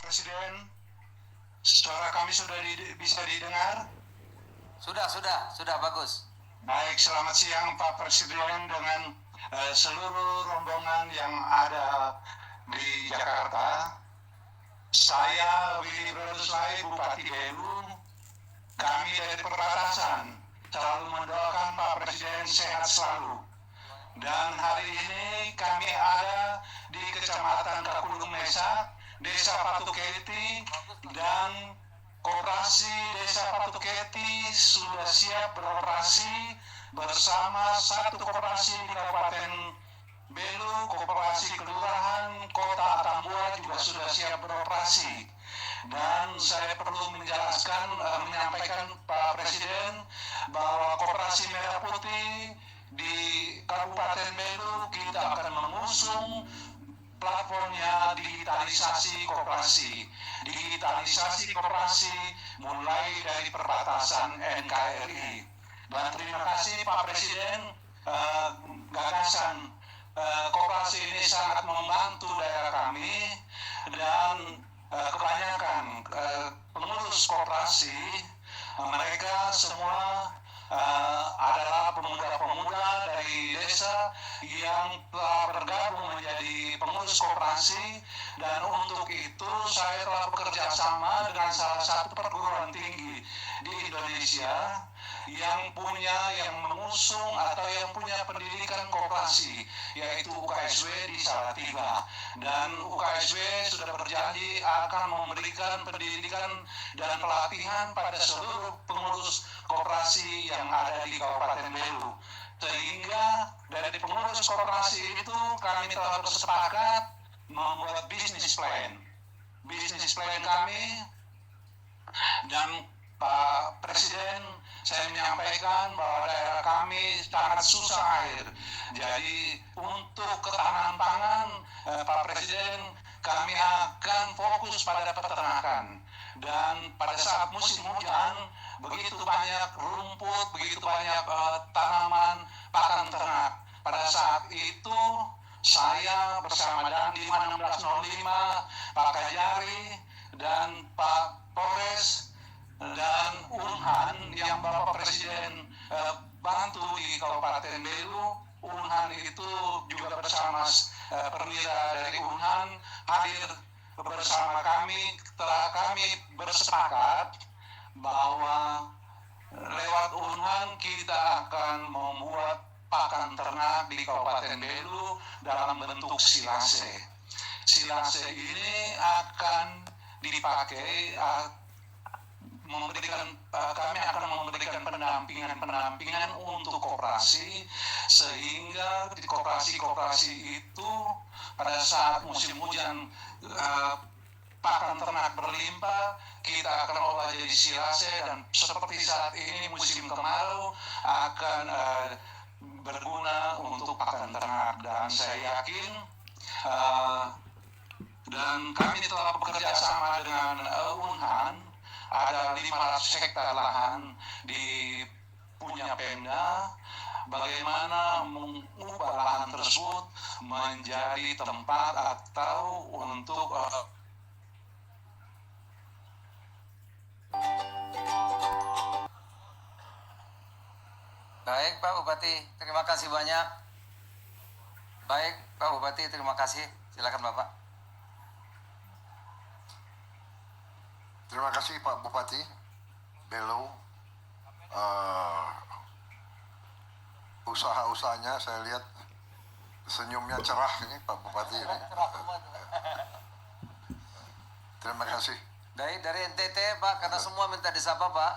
Presiden, suara kami sudah bisa didengar? Sudah bagus. Baik, selamat siang Pak Presiden dengan seluruh rombongan yang ada di Jakarta. Saya Willy Roduslai, Bupati Belu. Kami dari perbatasan selalu mendoakan Pak Presiden sehat selalu. Dan hari ini kami ada di Kecamatan Kakulung Mesa, Desa Patuketi, dan Koperasi Desa Patuketi sudah siap beroperasi bersama satu koperasi di Kabupaten Belu, koperasi kelurahan Kota Atambua juga sudah siap beroperasi. Dan saya perlu menyampaikan Pak Presiden bahwa Koperasi Merah Putih di Kabupaten Belu kita akan mengusung platformnya digitalisasi koperasi. Digitalisasi koperasi mulai dari perbatasan NKRI. Dan terima kasih Pak Presiden, gagasan koperasi ini sangat membantu daerah kami dan kebanyakan pengurus koperasi mereka semua adalah pemuda-pemuda dari desa yang telah bergabung menjadi pengurus koperasi, dan untuk itu saya telah bekerja sama dengan salah satu perguruan tinggi di Indonesia yang mengusung atau yang punya pendidikan koperasi, yaitu UKSW di Salatiga. Dan UKSW sudah berjanji akan memberikan pendidikan dan pelatihan pada seluruh pengurus koperasi yang ada di Kabupaten Belu. Sehingga dari pengurus koperasi itu kami telah bersepakat membuat bisnis plan. Bisnis plan kami, dan Pak Presiden, saya menyampaikan bahwa daerah kami sangat susah air. Jadi untuk ketahanan pangan, Pak Presiden, kami akan fokus pada peternakan. Dan pada saat musim hujan, begitu banyak rumput, begitu banyak tanaman pakan ternak. Pada saat itu, saya bersama Dandim 1605, Pak Kajari, dan Pak Polres, dan Unhan yang Bapak Presiden bantu di Kabupaten Belu. Unhan itu juga bersama perwira dari Unhan hadir bersama kami. Telah kami bersepakat bahwa lewat Unhan kita akan membuat pakan ternak di Kabupaten Belu dalam bentuk silase. Silase ini akan dipakai kami akan memberikan pendampingan untuk koperasi, sehingga di koperasi itu pada saat musim hujan pakan ternak berlimpah, kita akan olah jadi silase, dan seperti saat ini musim kemarau akan berguna untuk pakan ternak. Dan saya yakin dan kami telah bekerja sama dengan Unhan. Ada 500 hektar lahan di punya Pemda. Bagaimana mengubah lahan tersebut menjadi tempat atau untuk Baik Pak Bupati, terima kasih banyak. Baik Pak Bupati, terima kasih. Silakan Bapak. Terima kasih Pak Bupati Belu. Usaha-usahanya saya lihat senyumnya cerah ini Pak Bupati ini. Terima kasih. Dari NTT Pak, karena semua minta disapa Pak.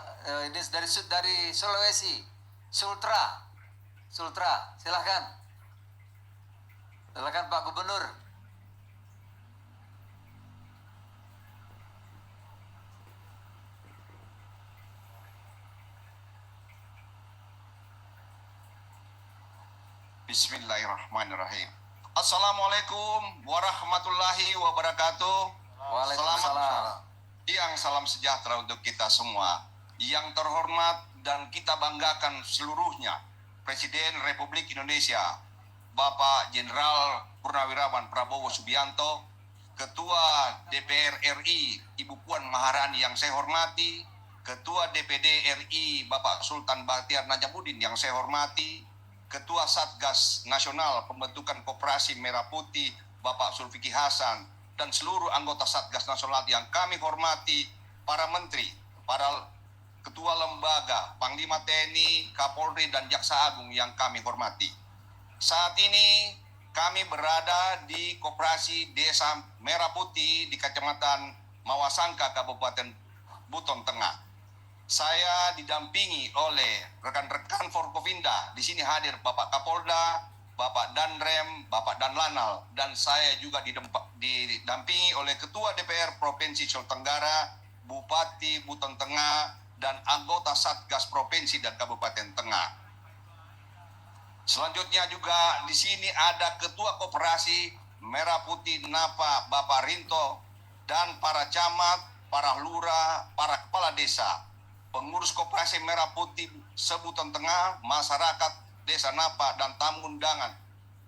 Ini dari Sulawesi, Sultra. Silakan Pak Gubernur. Bismillahirrahmanirrahim. Assalamualaikum warahmatullahi wabarakatuh. Waalaikumsalam. Siang, salam sejahtera untuk kita semua. Yang terhormat dan kita banggakan seluruhnya, Presiden Republik Indonesia, Bapak Jenderal Purnawirawan Prabowo Subianto, Ketua DPR RI Ibu Puan Maharani yang saya hormati, Ketua DPD RI Bapak Sultan Bahtiar Najamuddin yang saya hormati, Ketua Satgas Nasional Pembentukan Koperasi Merah Putih Bapak Zulfikri Hasan, dan seluruh anggota Satgas Nasional yang kami hormati, para menteri, para ketua lembaga, Panglima TNI, Kapolri, dan Jaksa Agung yang kami hormati. Saat ini kami berada di Koperasi Desa Merah Putih di Kecamatan Mawasangka, Kabupaten Buton Tengah. Saya didampingi oleh rekan-rekan Forkopimda. Di sini hadir Bapak Kapolda, Bapak Danrem, Bapak Danlanal, dan saya juga didampingi oleh Ketua DPR Provinsi Sulawesi Tenggara, Bupati Buton Tengah, dan anggota Satgas Provinsi dan Kabupaten Tengah. Selanjutnya juga di sini ada Ketua Koperasi Merah Putih Napa Bapak Rinto, dan para camat, para lurah, para kepala desa, pengurus Koperasi Merah Putih Sebuton Tengah, masyarakat Desa Napa, dan tamu undangan.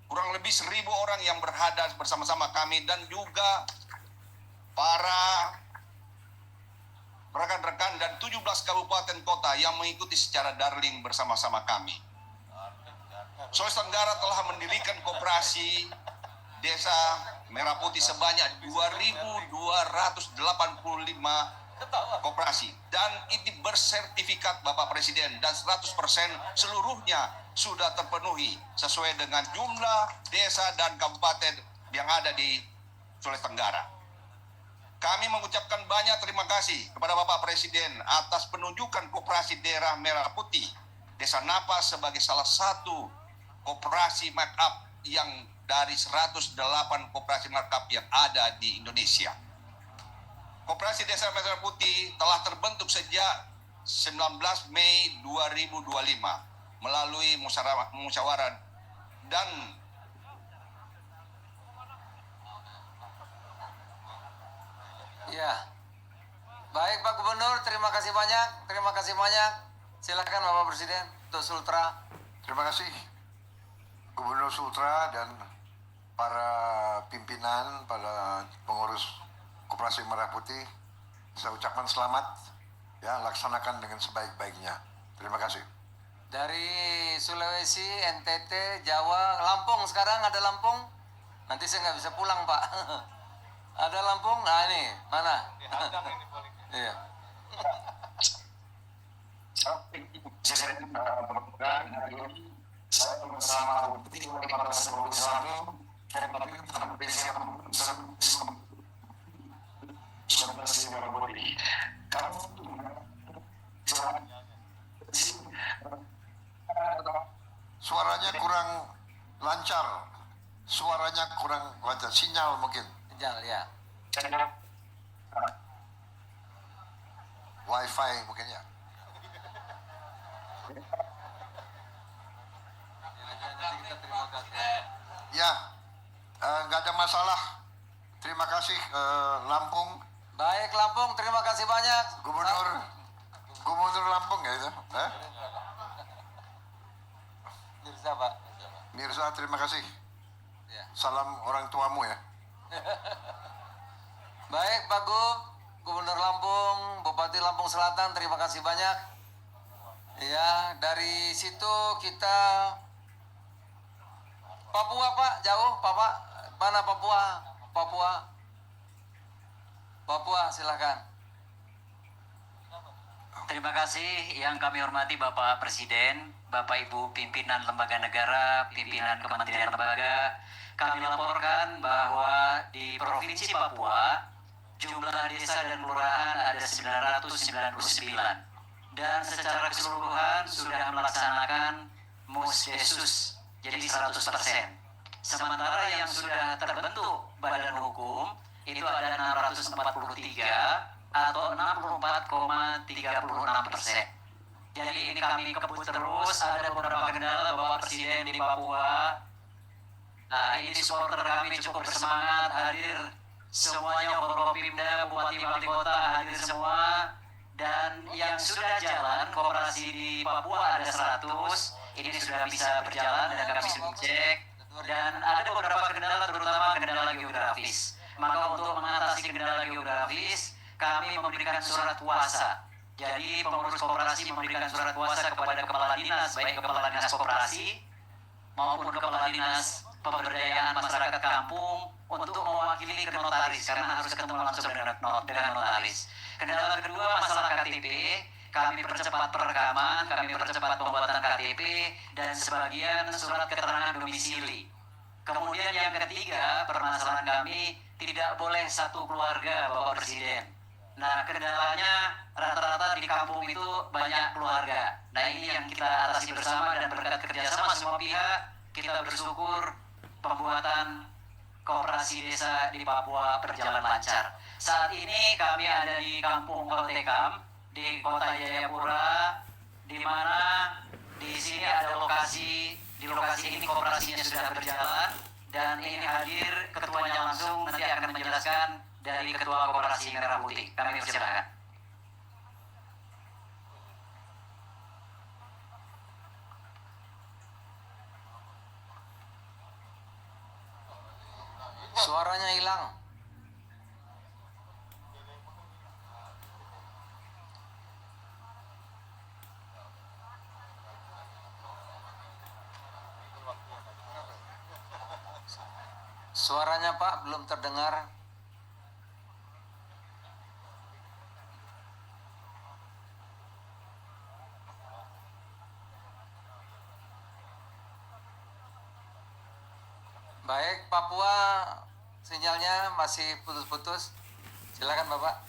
Kurang lebih 1.000 orang yang berada bersama-sama kami, dan juga para rekan-rekan dan 17 kabupaten kota yang mengikuti secara daring bersama-sama kami. Sulawesi Tenggara telah mendirikan koperasi Desa Merah Putih sebanyak 2.285 koperasi, dan ini bersertifikat Bapak Presiden, dan 100% seluruhnya sudah terpenuhi sesuai dengan jumlah desa dan kabupaten yang ada di Sulawesi Tenggara. Kami mengucapkan banyak terima kasih kepada Bapak Presiden atas penunjukan Koperasi Daerah Merah Putih Desa Napa sebagai salah satu koperasi markup yang dari 108 koperasi markup yang ada di Indonesia. Koperasi Desa Merah Putih telah terbentuk sejak 19 Mei 2025 melalui musyawarah dan Ya, baik Pak Gubernur, terima kasih banyak, terima kasih banyak. Silakan Bapak Presiden untuk Sultra. Terima kasih Gubernur Sultra dan para pimpinan, para pengurus Koperasi Merah Putih. Saya ucapkan selamat, ya, laksanakan dengan sebaik-baiknya. Terima kasih. Dari Sulawesi, NTT, Jawa, Lampung, sekarang ada Lampung. Nanti saya nggak bisa pulang Pak. Ada Lampung, nah ini, mana? Iya. Saya bersama Bupati Wali Kota Solo Suaranya kurang lancar. Suaranya kurang lancar. Sinyal mungkin. Sinyal, ya. Wifi mungkin ya. Nanti kita terima kasih. Ya, nggak ada masalah. Terima kasih Lampung, Baik Lampung, terima kasih banyak. Gubernur Lampung ya itu. Mirza Pak. Mirza, terima kasih. Ya. Salam orang tuamu ya. Baik Pak Gub, Gubernur Lampung, Bupati Lampung Selatan, terima kasih banyak. Ya, dari situ kita Papua Pak, jauh Pak. Mana Papua? Papua, silakan. Terima kasih yang kami hormati Bapak Presiden, Bapak Ibu pimpinan lembaga negara, pimpinan kementerian lembaga. Kami laporkan bahwa di Provinsi Papua jumlah desa dan kelurahan ada 999 dan secara keseluruhan sudah melaksanakan Musdesus jadi 100%. Sementara yang sudah terbentuk badan hukum itu ada 643 atau 64,36%. Jadi ini kami kebut terus, ada beberapa kendala Bapak Presiden di Papua. Nah, ini supporter kami cukup bersemangat, hadir semuanya, Forkopimda, Bupati Wali Kota hadir semua. Dan yang sudah jalan, koperasi di Papua ada 100, ini sudah bisa berjalan dan kami sudah cek. Dan ada beberapa kendala, terutama kendala geografis. Maka untuk mengatasi kendala geografis, kami memberikan surat kuasa. Jadi pengurus koperasi memberikan surat kuasa kepada kepala dinas, baik kepala dinas koperasi maupun kepala dinas pemberdayaan masyarakat kampung untuk mewakili ke notaris karena harus ketemu langsung dengan notaris. Kendala kedua masalah KTP, kami percepat perekaman, kami percepat pembuatan KTP dan sebagian surat keterangan domisili. Kemudian yang ketiga, permasalahan kami tidak boleh satu keluarga Bapak Presiden. Nah, kendalanya rata-rata di kampung itu banyak keluarga. Nah, ini yang kita atasi bersama dan berkat kerjasama semua pihak, kita bersyukur pembuatan koperasi desa di Papua berjalan lancar. Saat ini kami ada di kampung Koltekam, di kota Jayapura, di mana di sini ada lokasi, di lokasi ini koperasinya sudah berjalan, dan ini hadir ketuanya langsung nanti akan menjelaskan dari Ketua Koperasi Merah Putih. Kami persilakan. Suaranya hilang. Suaranya Pak belum terdengar. Baik, Papua sinyalnya masih putus-putus. Silakan Bapak.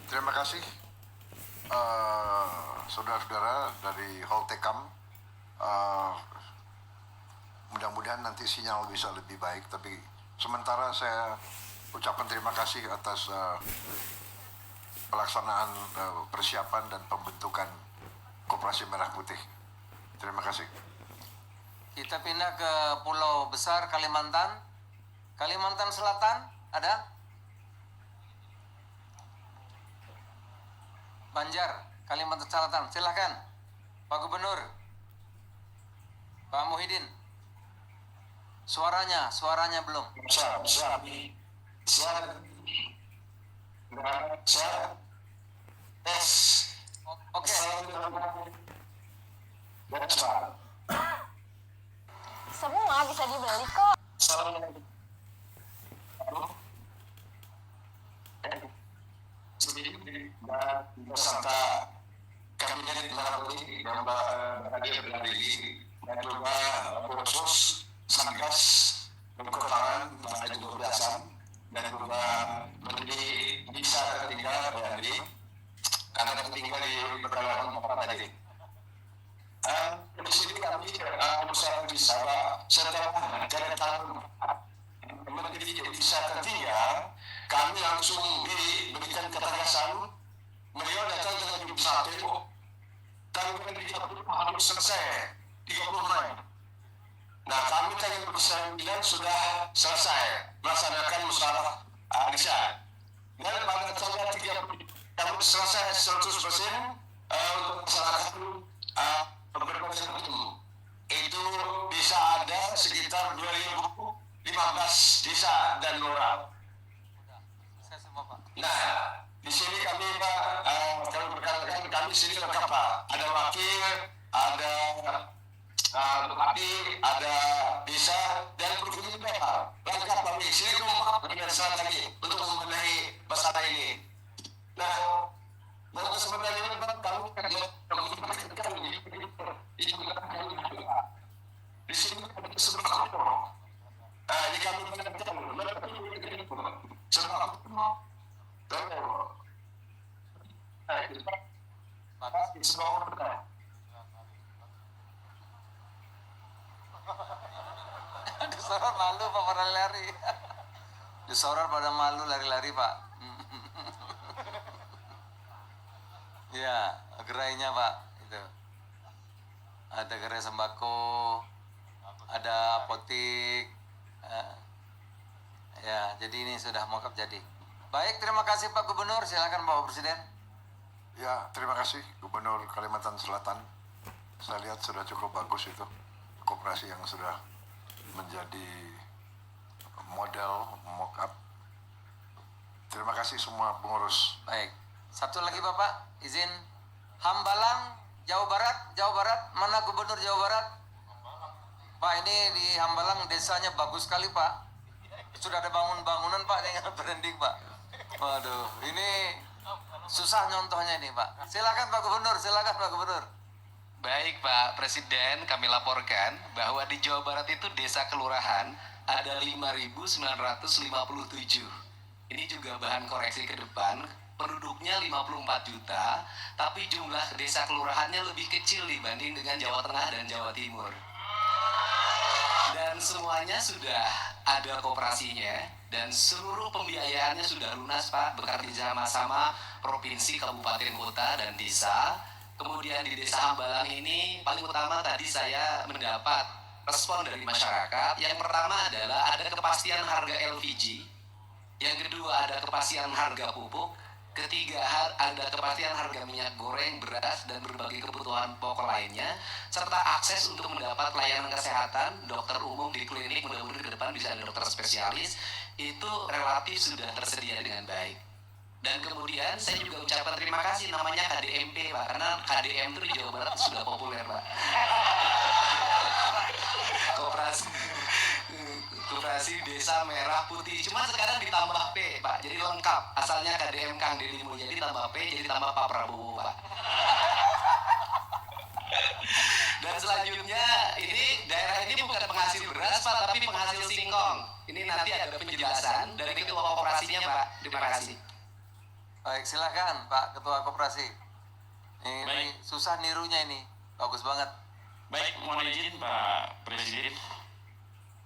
Terima kasih saudara-saudara dari Holtekam. Mudah-mudahan nanti sinyal bisa lebih baik, tapi sementara saya ucapkan terima kasih atas pelaksanaan persiapan dan pembentukan Koperasi Merah Putih. Terima kasih. Kita pindah ke Pulau Besar Kalimantan. Kalimantan Selatan ada? Banjar, Kalimantan Selatan. Silahkan Pak Gubernur, Pak Muhyiddin. Suaranya belum. Siap. Tes. Oke. Semua bisa dibeli kok. Beserta kabinet Merah Putih yang hadir hari ini dan juga khusus Satgas Kekurangan Pak Haji Hasan dan juga Menteri Bisa Ketiga dari karena tertinggal di beberapa tempat tadi. Di sini kami berusaha bicara setelah kedatangan Menteri Bisa Ketiga, kami langsung diberikan ketegasan. Beliau datang dengan jam 1, kami harus selesai 30 Mei. Nah, kami tanggal 9 sudah selesai melaksanakan musyawarah desa. Dan pada tanggal 30 kami selesai 100% untuk melaksanakan pembebasan hukum. Itu bisa ada sekitar 2015 desa dan lurah. Saya semua Pak. Nah, di sini kami Pak, kalau berkatakan kami sini lengkap Pak. Ada wakil, ada bupati, ada desa, dan berkunjung Pak. Lengkap kami. Sini dengan saat lagi untuk membenahi masalah ini. Nah, dalam kesempatan ini Pak, kami di sini ada kesempatan. Ini kami Disorot malu Pak pada lari. Disorot pada malu lari-lari Pak. Ya, gerainya Pak itu. Ada gerai sembako, ada apotik. Ya, jadi ini sudah mokap jadi. Baik, terima kasih Pak Gubernur. Silakan Bapak Presiden. Ya, terima kasih Gubernur Kalimantan Selatan. Saya lihat sudah cukup bagus itu koperasi yang sudah menjadi model mock-up Terima kasih semua pengurus. Baik. Satu lagi Bapak, izin. Hambalang, Jawa Barat, mana Gubernur Jawa Barat? Pak, ini di Hambalang desanya bagus sekali Pak. Sudah ada bangunan Pak dengan branding Pak. Waduh, ini susah nyontohnya ini Pak. Silakan Pak Gubernur. Baik Pak Presiden, kami laporkan bahwa di Jawa Barat itu desa kelurahan ada 5.957. Ini juga bahan koreksi ke depan, penduduknya 54 juta, tapi jumlah desa kelurahannya lebih kecil dibanding dengan Jawa Tengah dan Jawa Timur. Dan semuanya sudah ada koperasinya dan seluruh pembiayaannya sudah lunas Pak, bekerja sama provinsi, kabupaten, kota, dan desa. Kemudian di Desa Hambalang ini paling utama tadi saya mendapat respon dari masyarakat. Yang pertama adalah ada kepastian harga LPG. Yang kedua ada kepastian harga pupuk. Ketiga ada kepastian harga minyak goreng, beras, dan berbagai kebutuhan pokok lainnya. Serta akses untuk mendapat layanan kesehatan, dokter umum di klinik, mudah-mudahan ke depan bisa ada dokter spesialis. Itu relatif sudah tersedia dengan baik. Dan kemudian saya juga ucapkan terima kasih namanya KDMP Pak, karena KDM itu di Jawa Barat sudah populer Pak. Koperasi Desa Merah Putih, cuma sekarang ditambah P Pak, jadi lengkap. Asalnya KDM Kang Deddy Mulyadi tambah P jadi tambah Pak Prabowo Pak. Dan selanjutnya ini daerah ini bukan penghasil beras Pak, tapi penghasil singkong. Ini nanti ada penjelasan dari ketua koperasinya Pak. Terima kasih. Baik, silakan Pak Ketua Koperasi. Ini Baik. susah nirunya ini, bagus banget. Baik, mohon izin Pak Presiden.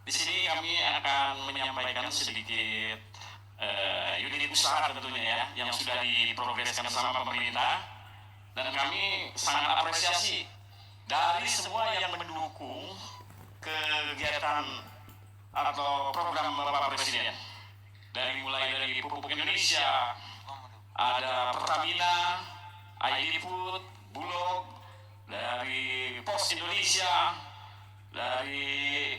Di sini kami akan menyampaikan sedikit unit usaha tentunya ya, yang sudah diprogreskan sama pemerintah. Dan kami sangat apresiasi dari semua yang mendukung kegiatan atau program Bapak Presiden. Mulai dari Pupuk Indonesia, ada Pertamina, ID Food, Bulog, dari Pos Indonesia, dari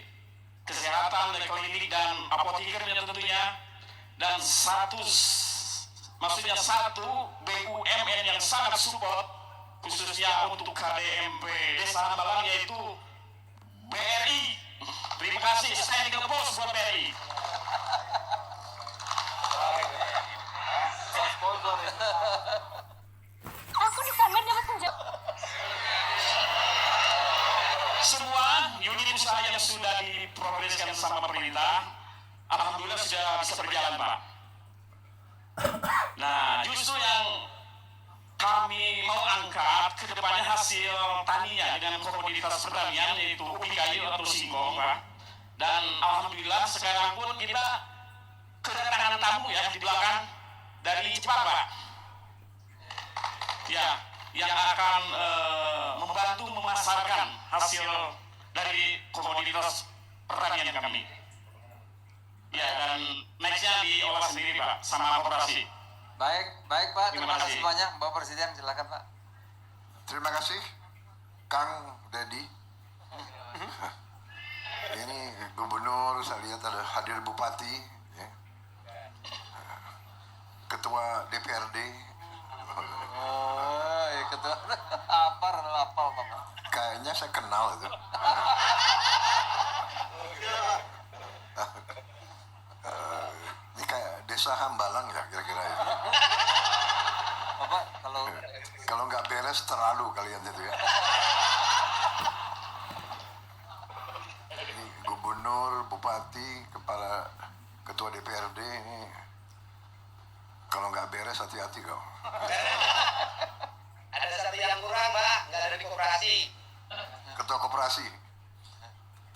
kesehatan, dari klinik dan apotekernya tentunya, dan satu BUMN yang sangat support khususnya untuk KDMP Desa Hambalang yaitu BRI. Terima kasih, standing applause buat BRI. Aku disamber dapat penjara. Semua unit usaha yang sudah diprogreskan sama pemerintah, alhamdulillah sudah bisa berjalan Pak. Nah, justru yang kami mau angkat ke depannya hasil taninya dengan komoditas pertanian yaitu ubi kayu atau singkong Pak. Dan alhamdulillah sekarang pun kita kedatangan tamu ya di belakang dari Jepang Pak. Ya, yang akan membantu memasarkan hasil dari komoditas pertanian kami. Ya, dan nextnya diolah sendiri Pak, sama koperasi. Baik Pak, terima kasih kasih. banyak. Bapak Presiden, silakan Pak. Terima kasih Kang Deddy. Ini Gubernur, saya lihat ada hadir Bupati, ya. Ketua DPRD. Oh, ya Ketua. Apal Bapak. Kayaknya saya kenal itu. Ini kayak Desa Hambalang ya kira-kira ya. Bapak, Kalau nggak beres terlalu kalian itu ya. Ini Gubernur, Bupati, Kepala Ketua DPRD ini kalau nggak beres hati-hati kau. Ada satu yang kurang Pak, nggak ada di koperasi. Ketua Koperasi.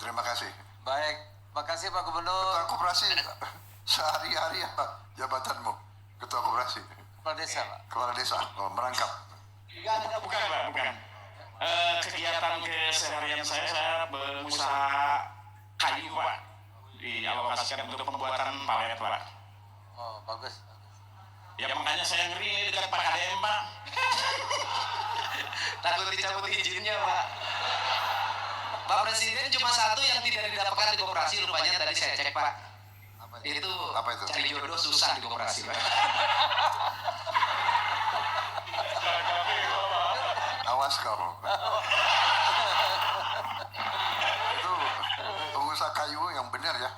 Terima kasih. baik. Makasih Pak Gubernur. Ketua Koperasi sehari-hari apa jabatanmu? Ketua Koperasi. Kepala Desa Pak. Kepala Desa. Oh, merangkap. Bukan Pak, bukan. Kegiatan keseharian saya pengusaha kayu Pak, dialokasikan untuk pembuatan palet Pak. Oh, bagus. Ya makanya saya ngeri ini dekat Pak KDM Pak. Takut dicabut izinnya Pak. Pak Presiden cuma satu yang tidak didapatkan di koperasi rupanya tadi saya cek Pak. Itu Apa itu? cari jodoh susah di koperasi, Pak. Awas kau. Itu pengusaha kayu yang benar ya.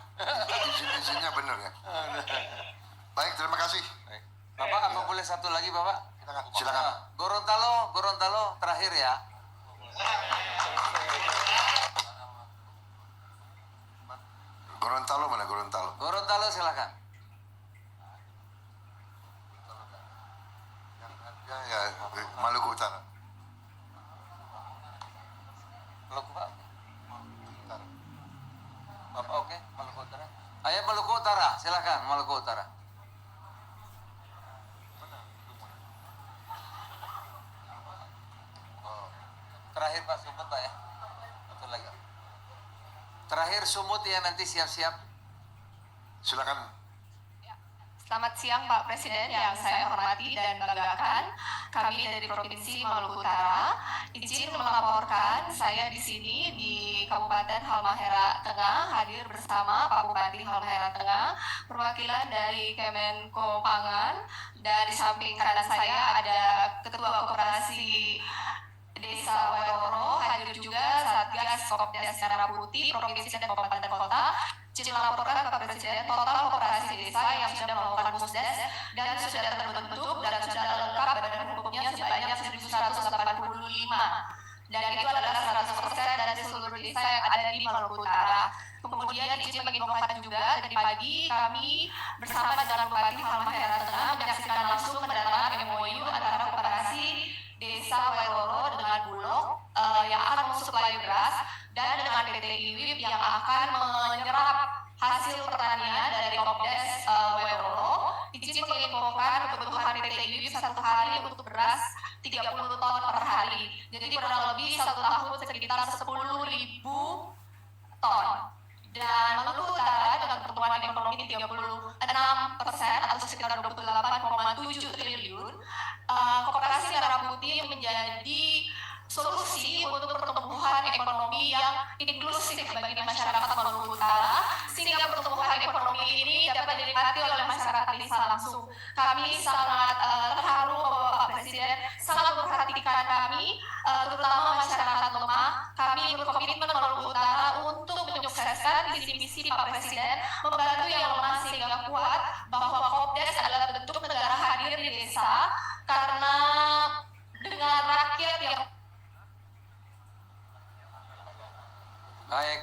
Izin-izinnya benar ya. Baik, terima kasih. Bapak, apa boleh satu lagi, Bapak? Silakan. Gorontalo terakhir ya. Gorontalo mana Gorontalo? Gorontalo silakan. Ya, Maluku Utara. Maluku, Pak. Bapak oke, Maluku Utara. Ayo Maluku Utara, silakan Maluku Utara. Terakhir Pak Sumut Pak ya. Satu lagi. Terakhir Sumut ya, nanti siap-siap. Silakan. Selamat siang Pak Presiden yang saya hormati dan banggakan. Kami dari Provinsi Maluku Utara izin melaporkan saya di sini di Kabupaten Halmahera Tengah hadir bersama Pak Bupati Halmahera Tengah, perwakilan dari Kemenko Pangan, dan di samping kanan saya ada Ketua Koperasi Desa Wairoro, hadir juga Satgas Kopdas Merah Putih Provinsi dan Kabupaten Kota. Izin melaporkan ke Presiden total koperasi desa yang sudah melakukan musdas dan sudah terbentuk dan sudah lengkap badan hukumnya sebanyak 1.185, dan itu adalah 100% dari seluruh desa yang ada di Maluku Utara. Kemudian izin menginfokan juga tadi pagi kami bersama dengan Bupati Halmahera Tengah menyaksikan langsung penandatanganan MOU antara koperasi Desa Wairoro dengan Bulog yang akan mensuplai beras dan dengan PT IWIP yang akan menyerap hasil pertanian dari Kopdas Wairoro. Izin menginfokan kebutuhan PT IWIP satu hari untuk beras 30 ton per hari. Jadi kurang lebih satu tahun sekitar 10.000 ton. Dan Maluku Utara dengan pertumbuhan ekonomi 36% atau sekitar 28,7 triliun, Koperasi Merah Putih menjadi solusi untuk pertumbuhan ekonomi yang inklusif bagi masyarakat Maluku Utara, sehingga pertumbuhan ekonomi ini dapat dinikmati oleh masyarakat desa langsung. Kami sangat terharu bahwa Pak Presiden sangat memperhatikan kami, terutama masyarakat lemah. Kami berkomitmen Maluku Utara untuk menyukseskan visi misi Pak Presiden, membantu yang lemah sehingga kuat, bahwa Kopdas adalah bentuk negara hadir di desa, karena dengan rakyat yang Baik,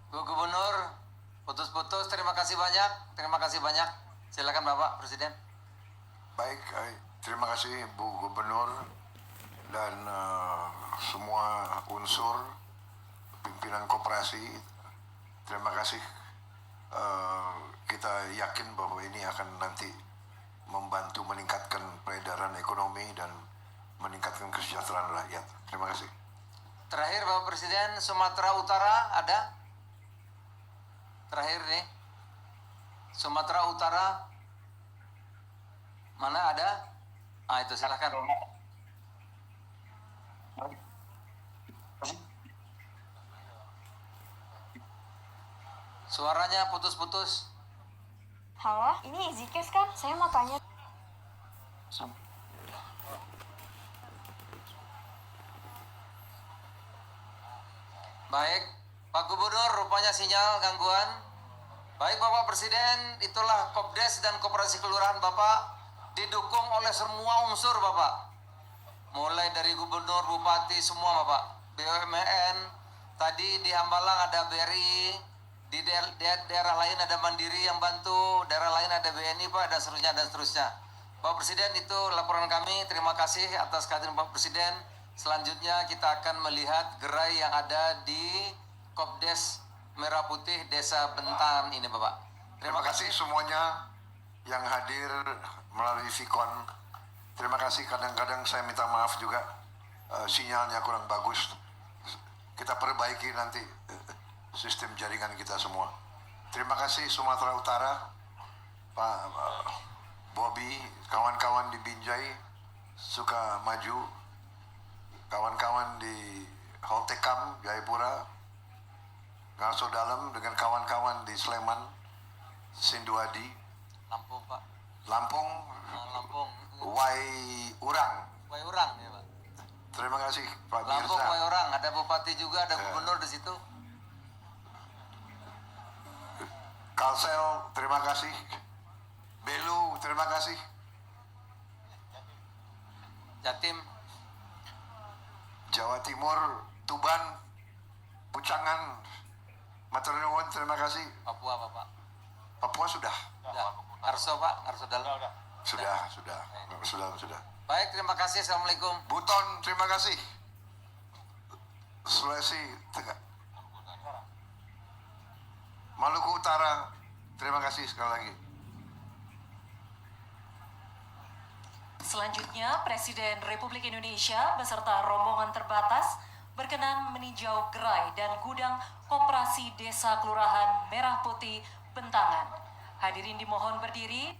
Bu Gubernur, putus-putus. Terima kasih banyak. Silakan Bapak Presiden. Baik, terima kasih Bu Gubernur dan semua unsur pimpinan koperasi. Terima kasih. Kita yakin bahwa ini akan nanti membantu meningkatkan peredaran ekonomi dan meningkatkan kesejahteraan rakyat. Terima kasih. Terakhir Bapak Presiden, Sumatera Utara ada? Terakhir nih, Sumatera Utara mana ada? Itu silakan. Suaranya putus-putus. Halo, ini Zikes kan? Saya mau tanya. Baik, Pak Gubernur, rupanya sinyal gangguan. Baik Bapak Presiden, itulah Kopdes dan Koperasi Kelurahan Bapak didukung oleh semua unsur Bapak. Mulai dari Gubernur, Bupati, semua Bapak. BUMN, tadi di Hambalang ada BRI, di daerah lain ada Mandiri yang bantu, daerah lain ada BNI Pak, dan seterusnya. Bapak Presiden, itu laporan kami. Terima kasih atas kehadiran Bapak Presiden. Selanjutnya kita akan melihat gerai yang ada di Kopdes Merah Putih Desa Bentan ini Bapak. Terima kasih semuanya yang hadir melalui Vicon. Terima kasih, kadang-kadang saya minta maaf juga sinyalnya kurang bagus. Kita perbaiki nanti sistem jaringan kita semua. Terima kasih Sumatera Utara, Pak Bobby, kawan-kawan di Binjai, Sukamaju, kawan-kawan di Holtekam, Jayapura, Ngarso Dalam dengan kawan-kawan di Sleman, Sinduadi, Lampung Pak. Lampung, Lampung. Waiurang. Waiurang ya Pak. Terima kasih Pak Lampung Mirza. Waiurang, ada bupati juga, ada Ya. gubernur di situ. Kalsel, terima kasih. Belu, terima kasih. Jatim, Jawa Timur, Tuban, Pucangan, Matur nuwun, terima kasih. Papua Bapak. Papua sudah? Ya. Arso Pak, Arso Dalam. Sudah. Baik, terima kasih. Assalamualaikum. Buton, terima kasih. Sulawesi Tengah. Maluku Utara, terima kasih sekali lagi. Selanjutnya, Presiden Republik Indonesia beserta rombongan terbatas berkenan meninjau gerai dan gudang Koperasi Desa Kelurahan Merah Putih, Bentangan. Hadirin dimohon berdiri.